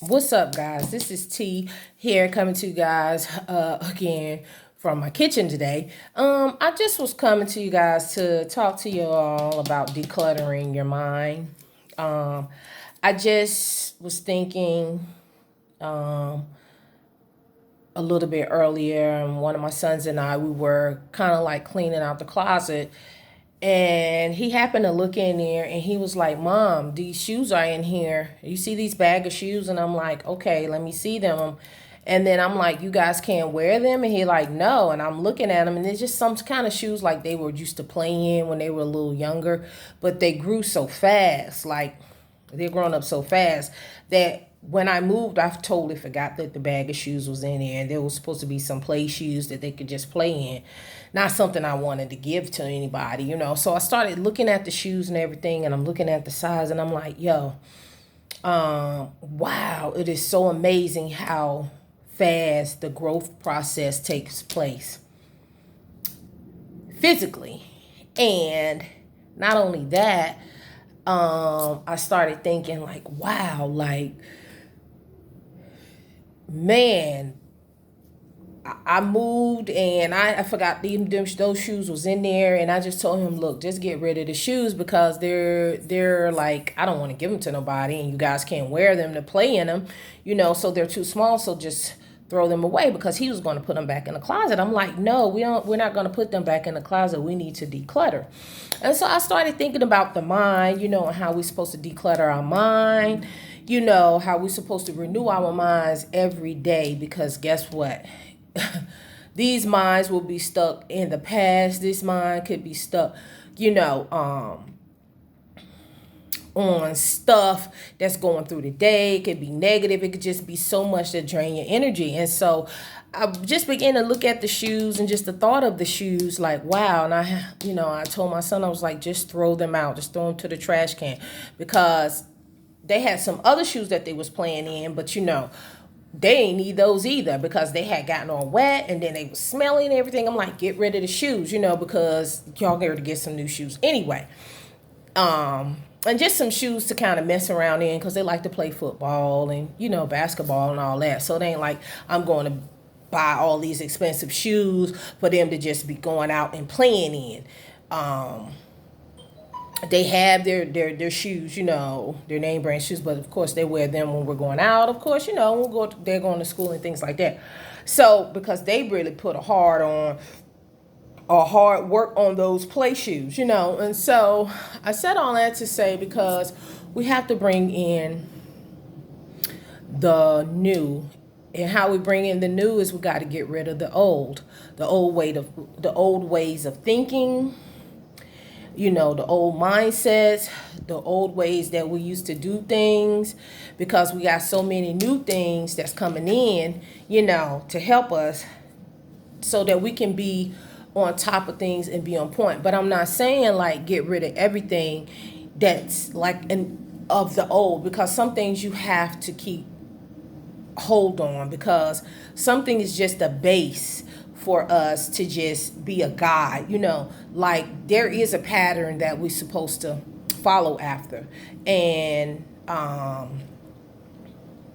What's up, guys? This is T here coming to you guys again from my kitchen today. I just was coming to you guys to talk to you all about decluttering your mind. Um, I just was thinking a little bit earlier, and one of my sons and I, we were kind of like cleaning out the closet, and he happened to look in there and he was like, Mom, these shoes are in here. You see these bag of shoes? And I'm like, okay, let me see them. And then I'm like, you guys can't wear them? And he like, no. And I'm looking at them and it's just some kind of shoes like they were used to play in when they were a little younger, but they grew so fast. Like they're growing up so fast that when I moved, I totally forgot that the bag of shoes was in there. And there was supposed to be some play shoes that they could just play in. Not something I wanted to give to anybody. So I started looking at the shoes and everything, and I'm looking at the size, and I'm like, yo, wow, it is so amazing how fast the growth process takes place physically. And not only that, I started thinking like, wow, like, man, I moved and I forgot those shoes was in there, and I just told him, look, just get rid of the shoes because they're like, I don't want to give them to nobody, and you guys can't wear them to play in them. So they're too small, so just throw them away, because he was going to put them back in the closet. I'm like, no, we're not going to put them back in the closet. We need to declutter. And so I started thinking about the mind, and how we're supposed to declutter our mind, how we're supposed to renew our minds every day, because guess what? These minds will be stuck in the past. This mind could be stuck, you know, on stuff that's going through the day. It could be negative. It could just be so much that drain your energy. And so I just began to look at the shoes, and just the thought of the shoes, like, wow. And I told my son, I was like, just throw them out. Just throw them to the trash can, because they had some other shoes that they was playing in, but they ain't need those either, because they had gotten all wet and then they was smelly and everything. I'm like, get rid of the shoes, because y'all got to get some new shoes anyway. And just some shoes to kind of mess around in, because they like to play football and basketball and all that. So it ain't like I'm going to buy all these expensive shoes for them to just be going out and playing in. They have their shoes, their name brand shoes, but of course they wear them when we're going out. Of course, they're going to school and things like that. So because they really put a hard work on those play shoes. And so I said all that to say, because we have to bring in the new. And how we bring in the new is we got to get rid of the old ways of thinking, the old mindsets, the old ways that we used to do things, because we got so many new things that's coming in, to help us so that we can be on top of things and be on point. But I'm not saying like get rid of everything that's like of the old, because some things you have to keep hold on, because something is just a base for us to just be a guide. Like there is a pattern that we're supposed to follow after. And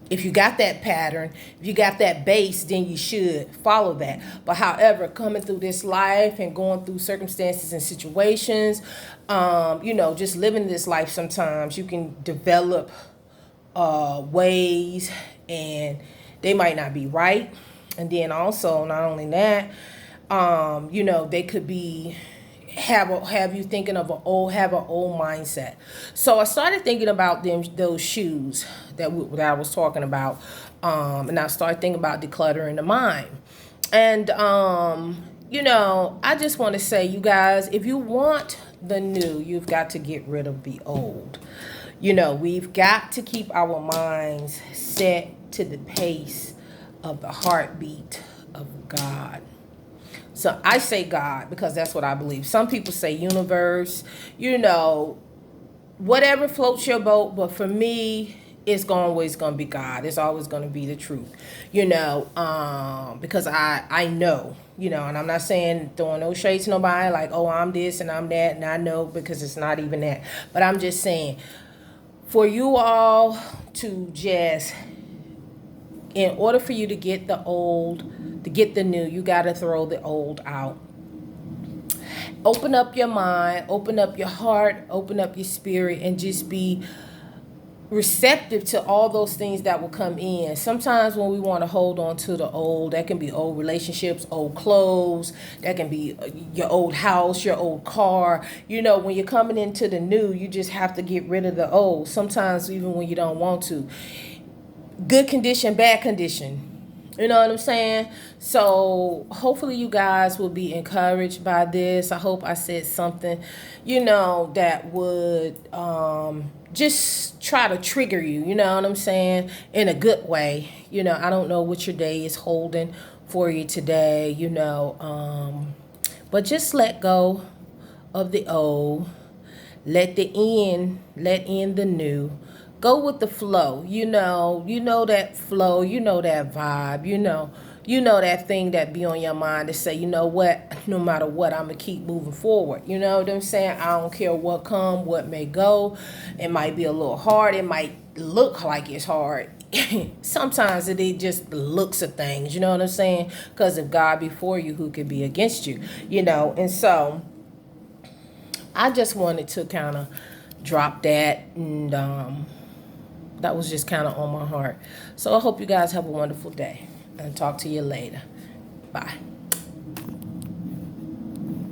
if you got that pattern, if you got that base, then you should follow that. But however, coming through this life and going through circumstances and situations, just living this life, sometimes you can develop ways, and they might not be right. And then also, not only that, they could be have you thinking of an old mindset. So I started thinking about those shoes that I was talking about, and I started thinking about decluttering the mind. And I just want to say, you guys, if you want the new, you've got to get rid of the old. We've got to keep our minds set to the pace of the heartbeat of God. So I say God because that's what I believe. Some people say universe, whatever floats your boat. But for me, it's always going to be God. It's always going to be the truth, because I know, and I'm not saying throwing no shade to nobody like, oh, I'm this and I'm that. And I know, because it's not even that. But I'm just saying, for you all to just in order for you to get the old, to get the new, you got to throw the old out. Open up your mind, open up your heart, open up your spirit, and just be receptive to all those things that will come in. Sometimes when we want to hold on to the old, that can be old relationships, old clothes, that can be your old house, your old car. You know, when you're coming into the new, you just have to get rid of the old. Sometimes even when you don't want to. Good condition, bad condition. You know what I'm saying? So hopefully you guys will be encouraged by this. I hope I said something, that would just try to trigger you, you know what I'm saying? In a good way. I don't know what your day is holding for you today, but just let go of the old. Let in the new. Go with the flow. That flow, that vibe, that thing that be on your mind to say, you know what, no matter what, I'm gonna keep moving forward. You know what I'm saying? I don't care what come, what may go. It might be a little hard. It might look like it's hard. Sometimes it just looks of things, you know what I'm saying? Because if God be for you, who could be against you? And so I just wanted to kind of drop that, and that was just kind of on my heart. So I hope you guys have a wonderful day, and talk to you later. Bye.